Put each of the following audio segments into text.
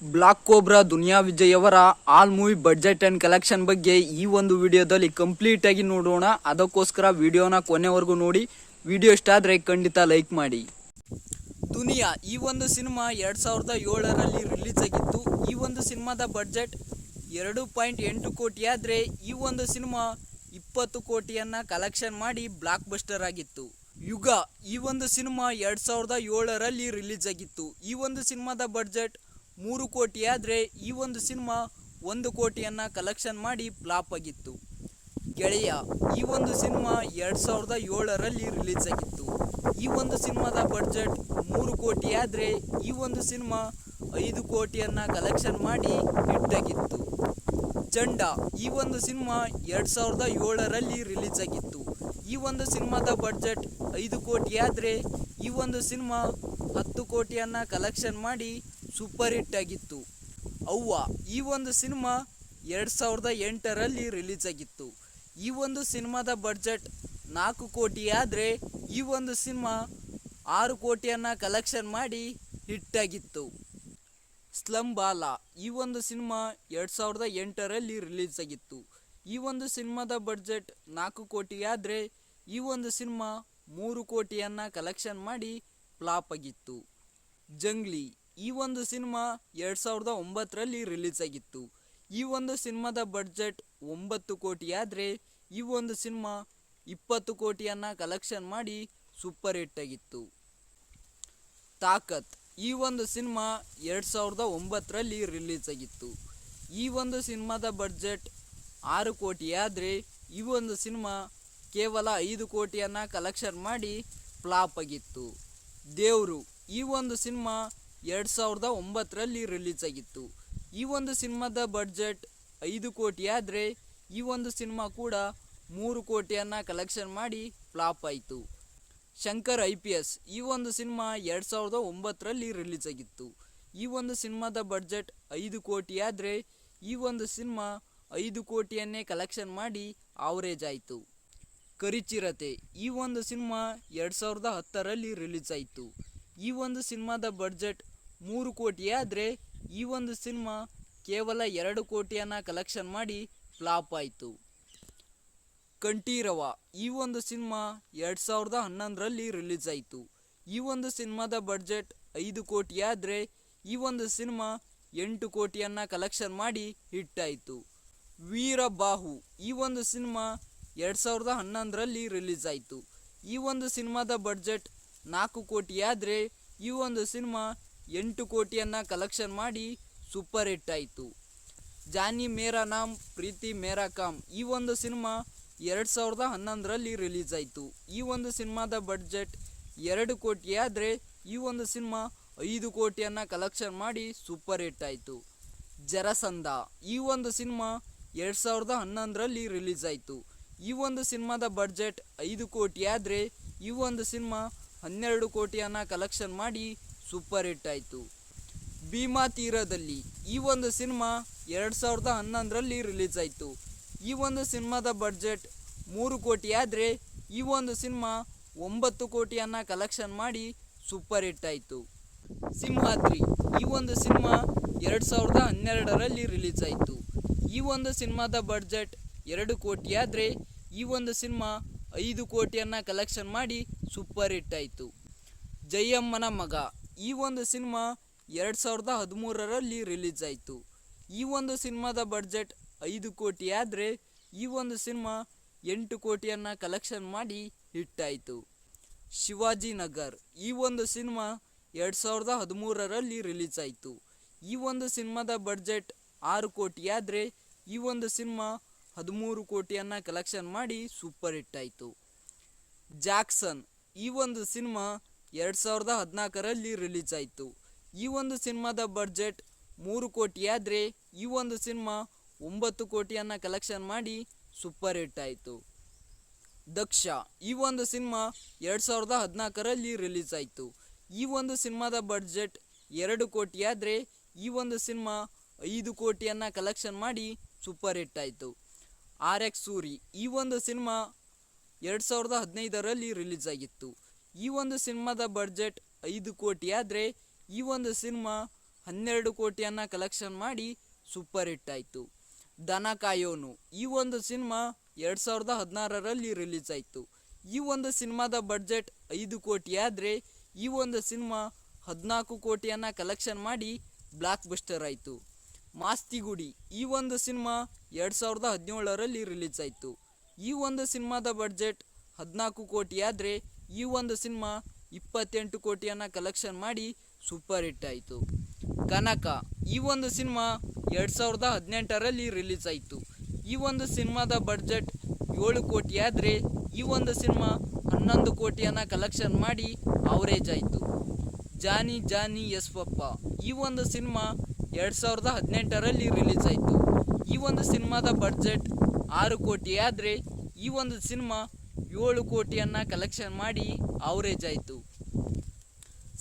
Block cobra Duniya Vijay ಅವರ all movie budget and collection ಬಗ್ಗೆ ಈ ಒಂದು ವಿಡಿಯೋದಲ್ಲಿ ಕಂಪ್ಲೀಟ್ ಆಗಿ ನೋಡೋಣ. ಅದಕ್ಕೋಸ್ಕರ ವಿಡಿಯೋನ ಕೊನೆವರೆಗೂ ನೋಡಿ. ವಿಡಿಯೋ ಇಷ್ಟ ಆದ್ರೆ ಖಂಡಿತ ಲೈಕ್ ಮಾಡಿ. ದುನಿಯಾ ಈ ಒಂದು ಸಿನಿಮಾ 2007ರಲ್ಲಿ ರಿಲೀಸ್ ಆಗಿತ್ತು. ಈ ಒಂದು ಸಿನಿಮಾದ ಬಡ್ಜೆಟ್ 2.8 ಕೋಟಿ ಆದ್ರೆ ಈ ಒಂದು ಸಿನಿಮಾ 20 ಕೋಟಿಯನ್ನ ಕಲೆಕ್ಷನ್ ಮಾಡಿ ಬ್ಲಾಕ್ ಬಸ್ಟರ್ ಆಗಿತ್ತು. ಯುಗ ಈ ಒಂದು ಸಿನಿಮಾ 2007ರಲ್ಲಿ ರಿಲೀಸ್ ಆಗಿತ್ತು. ಈ ಒಂದು ಸಿನಿಮಾದ ಬಡ್ಜೆಟ್ 3 ಕೋಟಿ ಆದರೆ ಈ ಒಂದು ಸಿನಿಮಾ 1 ಕೋಟಿಯನ್ನ ಕಲೆಕ್ಷನ್ ಮಾಡಿ ಫ್ಲಾಪ್ ಆಗಿತ್ತು. ಗೆಳೆಯ ಈ ಒಂದು ಸಿನಿಮಾ 2007ರಲ್ಲಿ ರಿಲೀಸ್ ಆಗಿತ್ತು. ಈ ಒಂದು ಸಿನಿಮಾದ ಬಡ್ಜೆಟ್ 3 ಕೋಟಿ ಆದರೆ ಈ ಒಂದು ಸಿನಿಮಾ 5 ಕೋಟಿಯನ್ನ ಕಲೆಕ್ಷನ್ ಮಾಡಿ ಹಿಟ್ ಆಗಿತ್ತು. ಚಂಡ ಈ ಒಂದು ಸಿನಿಮಾ 2007ರಲ್ಲಿ ರಿಲೀಸ್ ಆಗಿತ್ತು. ಈ ಒಂದು ಸಿನಿಮಾದ ಬಡ್ಜೆಟ್ 5 ಕೋಟಿ ಆದರೆ ಈ ಒಂದು ಸಿನಿಮಾ 10 ಕೋಟಿಯನ್ನ ಕಲೆಕ್ಷನ್ ಮಾಡಿ ಸೂಪರ್ ಹಿಟ್ ಆಗಿತ್ತು. ಅವ್ವ ಈ ಒಂದು ಸಿನಿಮಾ 2008ರಲ್ಲಿ ರಿಲೀಸ್ ಆಗಿತ್ತು. ಈ ಒಂದು ಸಿನಿಮಾದ ಬಡ್ಜೆಟ್ 4 ಕೋಟಿ ಆದರೆ ಈ ಒಂದು ಸಿನಿಮಾ 6 ಕೋಟಿಯನ್ನ ಕಲೆಕ್ಷನ್ ಮಾಡಿ ಹಿಟ್ ಆಗಿತ್ತು. ಸ್ಲಮ್ ಬಾಲ ಈ ಒಂದು ಸಿನಿಮಾ 2008ರಲ್ಲಿ ರಿಲೀಸ್ ಆಗಿತ್ತು. ಈ ಒಂದು ಸಿನಿಮಾದ ಬಡ್ಜೆಟ್ 4 ಕೋಟಿ ಆದರೆ ಈ ಒಂದು ಸಿನಿಮಾ 3 ಕೋಟಿಯನ್ನ ಕಲೆಕ್ಷನ್ ಮಾಡಿ ಫ್ಲಾಪ್ ಆಗಿತ್ತು. ಜಂಗ್ಲಿ ಈ ಒಂದು ಸಿನಿಮಾ 2009ರಲ್ಲಿ ರಿಲೀಸ್ ಆಗಿತ್ತು. ಈ ಒಂದು ಸಿನಿಮಾದ ಬಡ್ಜೆಟ್ 9 ಕೋಟಿ ಆದರೆ ಈ ಒಂದು ಸಿನಿಮಾ 20 ಕೋಟಿಯನ್ನ ಕಲೆಕ್ಷನ್ ಮಾಡಿ ಸೂಪರ್ ಹಿಟ್ ಆಗಿತ್ತು. ತಾಕತ್ ಈ ಒಂದು ಸಿನಿಮಾ 2009ರಲ್ಲಿ ರಿಲೀಸ್ ಆಗಿತ್ತು. ಈ ಒಂದು ಸಿನಿಮಾದ ಬಡ್ಜೆಟ್ 6 ಕೋಟಿ ಆದರೆ ಈ ಒಂದು ಸಿನಿಮಾ ಕೇವಲ 5 ಕೋಟಿಯನ್ನ ಕಲೆಕ್ಷನ್ ಮಾಡಿ ಫ್ಲಾಪ್ ಆಗಿತ್ತು. ದೇವರು ಈ ಒಂದು ಸಿನಿಮಾ 2009ರಲ್ಲಿ ರಿಲೀಸ್ ಆಗಿತ್ತು. ಈ ಒಂದು ಸಿನಿಮಾದ ಬಡ್ಜೆಟ್ 5 ಕೋಟಿ ಆದರೆ ಈ ಒಂದು ಸಿನಿಮಾ ಕೂಡ 3 ಕೋಟಿಯನ್ನ ಕಲೆಕ್ಷನ್ ಮಾಡಿ ಫ್ಲಾಪ್ ಆಯಿತು. ಶಂಕರ್ IPS ಈ ಒಂದು ಸಿನಿಮಾ 2009ರಲ್ಲಿ ರಿಲೀಸ್ ಆಗಿತ್ತು. ಈ ಒಂದು ಸಿನಿಮಾದ ಬಡ್ಜೆಟ್ 5 ಕೋಟಿ ಆದರೆ ಈ ಒಂದು ಸಿನಿಮಾ 5 ಕೋಟಿಯನ್ನೇ ಕಲೆಕ್ಷನ್ ಮಾಡಿ ಆವರೇಜ್ ಆಯಿತು. ಕರಿಚಿರತೆ ಈ ಒಂದು ಸಿನಿಮಾ 2010ರಲ್ಲಿ ರಿಲೀಸ್ ಆಯಿತು. ಈ ಒಂದು ಸಿನಿಮಾದ ಬಡ್ಜೆಟ್ 3 ಕೋಟಿ ಆದರೆ ಈ ಒಂದು ಸಿನಿಮಾ ಕೇವಲ 2 ಕೋಟಿಯನ್ನ ಕಲೆಕ್ಷನ್ ಮಾಡಿ ಫ್ಲಾಪ್ ಆಯಿತು. ಕಂಠೀರವ ಈ ಒಂದು ಸಿನಿಮಾ 2011ರಲ್ಲಿ ರಿಲೀಸ್ ಆಯಿತು. ಈ ಒಂದು ಸಿನಿಮಾದ ಬಡ್ಜೆಟ್ 5 ಕೋಟಿ ಆದರೆ ಈ ಒಂದು ಸಿನಿಮಾ 8 ಕೋಟಿಯನ್ನ ಕಲೆಕ್ಷನ್ ಮಾಡಿ ಹಿಟ್ ಆಯಿತು. ವೀರಬಾಹು ಈ ಒಂದು ಸಿನಿಮಾ 2011ರಲ್ಲಿ ರಿಲೀಸ್ ಆಯಿತು. ಈ ಒಂದು ಸಿನಿಮಾದ ಬಡ್ಜೆಟ್ 4 ಕೋಟಿ ಆದರೆ ಈ ಒಂದು ಸಿನಿಮಾ 8 ಕೋಟಿಯನ್ನ ಕಲೆಕ್ಷನ್ ಮಾಡಿ ಸೂಪರ್ ಹಿಟ್ ಆಯಿತು. ಜಾನಿ ಮೇರಾ ನಾಮ್ ಪ್ರೀತಿ ಮೇರಾ ಕಾಮ್ ಈ ಒಂದು ಸಿನಿಮಾ 2011ರಲ್ಲಿ ರಿಲೀಸ್ ಆಯಿತು. ಈ ಒಂದು ಸಿನಿಮಾದ ಬಡ್ಜೆಟ್ 2 ಕೋಟಿ ಆದರೆ ಈ ಒಂದು ಸಿನಿಮಾ 5 ಕೋಟಿಯನ್ನ ಕಲೆಕ್ಷನ್ ಮಾಡಿ ಸೂಪರ್ ಹಿಟ್ ಆಯಿತು. ಜರಸಂಧ ಈ ಒಂದು ಸಿನಿಮಾ 2011ರಲ್ಲಿ ರಿಲೀಸ್ ಆಯಿತು. ಈ ಒಂದು ಸಿನಿಮಾದ ಬಡ್ಜೆಟ್ 5 ಕೋಟಿ ಆದರೆ ಈ ಒಂದು ಸಿನಿಮಾ 12 ಕೋಟಿಯನ್ನ ಕಲೆಕ್ಷನ್ ಮಾಡಿ ಸೂಪರ್ ಹಿಟ್ ಆಯಿತು. ಭೀಮಾ ತೀರದಲ್ಲಿ ಈ ಒಂದು ಸಿನಿಮಾ 2011ರಲ್ಲಿ ರಿಲೀಸ್ ಆಯಿತು. ಈ ಒಂದು ಸಿನಿಮಾದ ಬಡ್ಜೆಟ್ 3 ಕೋಟಿ ಆದರೆ ಈ ಒಂದು ಸಿನಿಮಾ 9 ಕೋಟಿಯನ್ನ ಕಲೆಕ್ಷನ್ ಮಾಡಿ ಸೂಪರ್ ಹಿಟ್ ಆಯಿತು. ಸಿಂಹಾದ್ರಿ ಈ ಒಂದು ಸಿನಿಮಾ 2012ರಲ್ಲಿ ರಿಲೀಸ್ ಆಯಿತು. ಈ ಒಂದು ಸಿನಿಮಾದ ಬಡ್ಜೆಟ್ 2 ಕೋಟಿ ಆದರೆ ಈ ಒಂದು ಸಿನಿಮಾ 5 ಕೋಟಿಯನ್ನ ಕಲೆಕ್ಷನ್ ಮಾಡಿ ಸೂಪರ್ ಹಿಟ್ ಆಯಿತು. ಜಯಮ್ಮನ ಮಗ ಈ ಒಂದು ಸಿನಿಮಾ 2013ರಲ್ಲಿ ರಿಲೀಸ್ ಆಯಿತು. ಈ ಒಂದು ಸಿನಿಮಾದ ಬಡ್ಜೆಟ್ 5 ಕೋಟಿ ಆದರೆ ಈ ಒಂದು ಸಿನಿಮಾ 8 ಕೋಟಿಯನ್ನ ಕಲೆಕ್ಷನ್ ಮಾಡಿ ಹಿಟ್ ಆಯಿತು. ಶಿವಾಜಿನಗರ್ ಈ ಒಂದು ಸಿನಿಮಾ 2013ರಲ್ಲಿ ರಿಲೀಸ್ ಆಯಿತು. ಈ ಒಂದು ಸಿನಿಮಾದ ಬಡ್ಜೆಟ್ 6 ಕೋಟಿ ಆದರೆ ಈ ಒಂದು ಸಿನಿಮಾ 13 ಕೋಟಿಯನ್ನ ಕಲೆಕ್ಷನ್ ಮಾಡಿ ಸೂಪರ್ ಹಿಟ್ ಆಯಿತು. ಜಾಕ್ಸನ್ ಈ ಒಂದು ಸಿನಿಮಾ 2014ರಲ್ಲಿ ರಿಲೀಸ್ ಆಯಿತು. ಈ ಒಂದು ಸಿನಿಮಾದ ಬಡ್ಜೆಟ್ 3 ಕೋಟಿ ಆದರೆ ಈ ಒಂದು ಸಿನಿಮಾ 9 ಕೋಟಿಯನ್ನ ಕಲೆಕ್ಷನ್ ಮಾಡಿ ಸೂಪರ್ ಹಿಟ್ ಆಯಿತು. ದಕ್ಷ ಈ ಒಂದು ಸಿನಿಮಾ 2014ರಲ್ಲಿ ರಿಲೀಸ್ ಆಯಿತು. ಈ ಒಂದು ಸಿನಿಮಾದ ಬಡ್ಜೆಟ್ 2 ಕೋಟಿ ಆದರೆ ಈ ಒಂದು ಸಿನಿಮಾ 5 ಕೋಟಿಯನ್ನ ಕಲೆಕ್ಷನ್ ಮಾಡಿ ಸೂಪರ್ ಹಿಟ್ ಆಯಿತು. RX ಸೂರಿ ಈ ಒಂದು ಸಿನಿಮಾ 2015ರಲ್ಲಿ ರಿಲೀಸ್ ಆಗಿತ್ತು. ಈ ಒಂದು ಸಿನಿಮಾದ ಬಡ್ಜೆಟ್ 5 ಕೋಟಿ ಆದರೆ ಈ ಒಂದು ಸಿನಿಮಾ 12 ಕೋಟಿಯನ್ನು ಕಲೆಕ್ಷನ್ ಮಾಡಿ ಸೂಪರ್ ಹಿಟ್ ಆಯಿತು. ದನ ಕಾಯೋನು ಈ ಒಂದು ಸಿನಿಮಾ 2016ರಲ್ಲಿ ರಿಲೀಸ್ ಆಯಿತು. ಈ ಒಂದು ಸಿನಿಮಾದ ಬಡ್ಜೆಟ್ 5 ಕೋಟಿ ಆದರೆ ಈ ಒಂದು ಸಿನಿಮಾ 14 ಕೋಟಿಯನ್ನು ಕಲೆಕ್ಷನ್ ಮಾಡಿ ಬ್ಲಾಕ್ ಬಸ್ಟರ್ ಆಯಿತು. ಮಾಸ್ತಿಗುಡಿ ಈ ಒಂದು ಸಿನಿಮಾ 2017ರಲ್ಲಿ ರಿಲೀಸ್ ಆಯಿತು. ಈ ಒಂದು ಸಿನಿಮಾದ ಬಡ್ಜೆಟ್ 14 ಕೋಟಿ ಆದರೆ ಈ ಒಂದು ಸಿನಿಮಾ 28 ಕೋಟಿಯನ್ನು ಕಲೆಕ್ಷನ್ ಮಾಡಿ ಸೂಪರ್ ಹಿಟ್ ಆಯಿತು. ಕನಕ ಈ ಒಂದು ಸಿನಿಮಾ 2018ರಲ್ಲಿ ರಿಲೀಸ್ ಆಯಿತು. ಈ ಒಂದು ಸಿನಿಮಾದ ಬಡ್ಜೆಟ್ 7 ಕೋಟಿ ಆದರೆ ಈ ಒಂದು ಸಿನಿಮಾ 11 ಕೋಟಿಯನ್ನು ಕಲೆಕ್ಷನ್ ಮಾಡಿ ಅವರೇಜ್ ಆಯಿತು. ಜಾನಿ ಜಾನಿ ಎಸ್ ಪಪ್ಪ ಈ ಒಂದು ಸಿನಿಮಾ 2018ರಲ್ಲಿ ರಿಲೀಸ್ ಆಯಿತು. ಈ ಒಂದು ಸಿನಿಮಾದ ಬಡ್ಜೆಟ್ 6 ಕೋಟಿ ಆದರೆ ಈ ಒಂದು ಸಿನಿಮಾ 7 ಕೋಟಿಯನ್ನು ಕಲೆಕ್ಷನ್ ಮಾಡಿ ಅವರೇಜ್ ಆಯಿತು.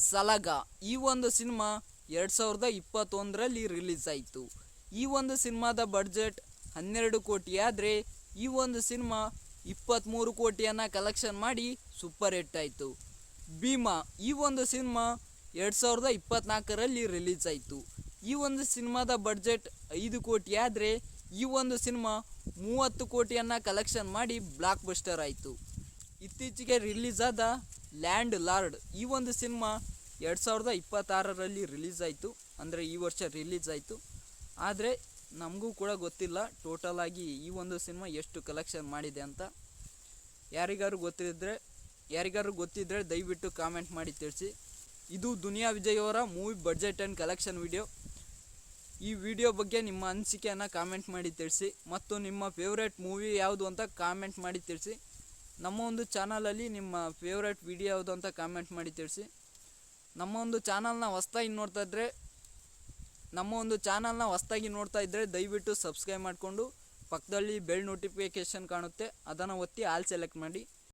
ಸಲಗ ಈ ಒಂದು ಸಿನಿಮಾ 2021ರಲ್ಲಿ ರಿಲೀಸ್ ಆಯಿತು. ಈ ಒಂದು ಸಿನಿಮಾದ ಬಡ್ಜೆಟ್ 12 ಕೋಟಿ ಆದರೆ ಈ ಒಂದು ಸಿನಿಮಾ 23 ಕೋಟಿಯನ್ನು ಕಲೆಕ್ಷನ್ ಮಾಡಿ ಸೂಪರ್ ಹಿಟ್ ಆಯಿತು. ಭೀಮಾ ಈ ಒಂದು ಸಿನಿಮಾ 2024ರಲ್ಲಿ ರಿಲೀಸ್ ಆಯಿತು. ಈ ಒಂದು ಸಿನಿಮಾದ ಬಡ್ಜೆಟ್ 5 ಕೋಟಿ ಆದರೆ ಈ ಒಂದು ಸಿನಿಮಾ 30 ಕೋಟಿಯನ್ನು ಕಲೆಕ್ಷನ್ ಮಾಡಿ ಬ್ಲಾಕ್ ಬಸ್ಟರ್ ಆಯಿತು. ಇತ್ತೀಚೆಗೆ ರಿಲೀಸ್ ಆದ ಲ್ಯಾಂಡ್ ಲಾರ್ಡ್ ಈ ಒಂದು ಸಿನಿಮಾ 2026ರಲ್ಲಿ ರಿಲೀಸ್ ಆಯಿತು. ಅಂದರೆ ಈ ವರ್ಷ ರಿಲೀಸ್ ಆಯಿತು. ಆದರೆ ನಮಗೂ ಕೂಡ ಗೊತ್ತಿಲ್ಲ ಟೋಟಲ್ ಆಗಿ ಈ ಒಂದು ಸಿನಿಮಾ ಎಷ್ಟು ಕಲೆಕ್ಷನ್ ಮಾಡಿದೆ ಅಂತ. ಯಾರಿಗಾರು ಗೊತ್ತಿದ್ದರೆ ದಯವಿಟ್ಟು ಕಾಮೆಂಟ್ ಮಾಡಿ ತಿಳಿಸಿ. ಇದು ದುನಿಯಾ ವಿಜಯ್ ಅವರ movie budget and collection video. ಈ ವಿಡಿಯೋ ಬಗ್ಗೆ ನಿಮ್ಮ ಅನಿಸಿಕೆಯನ್ನು ಕಾಮೆಂಟ್ ಮಾಡಿ ತಿಳಿಸಿ ಮತ್ತು ನಿಮ್ಮ ಫೇವ್ರೇಟ್ ಮೂವಿ ಯಾವುದು ಅಂತ ಕಾಮೆಂಟ್ ಮಾಡಿ ತಿಳಿಸಿ. ನಮ್ಮ ಒಂದು ಚಾನಲಲ್ಲಿ ನಿಮ್ಮ ಫೇವ್ರೇಟ್ ವಿಡಿಯೋ ಯಾವುದು ಅಂತ ಕಾಮೆಂಟ್ ಮಾಡಿ ತಿಳಿಸಿ. ನಮ್ಮ ಒಂದು ಚಾನಲ್ನ ಹೊಸ್ದಾಗಿ ನೋಡ್ತಾ ಇದ್ದರೆ ದಯವಿಟ್ಟು ಸಬ್ಸ್ಕ್ರೈಬ್ ಮಾಡಿಕೊಂಡು ಪಕ್ಕದಲ್ಲಿ ಬೆಲ್ ನೋಟಿಫಿಕೇಷನ್ ಕಾಣುತ್ತೆ, ಅದನ್ನು ಒತ್ತಿ ಆಲ್ ಸೆಲೆಕ್ಟ್ ಮಾಡಿ.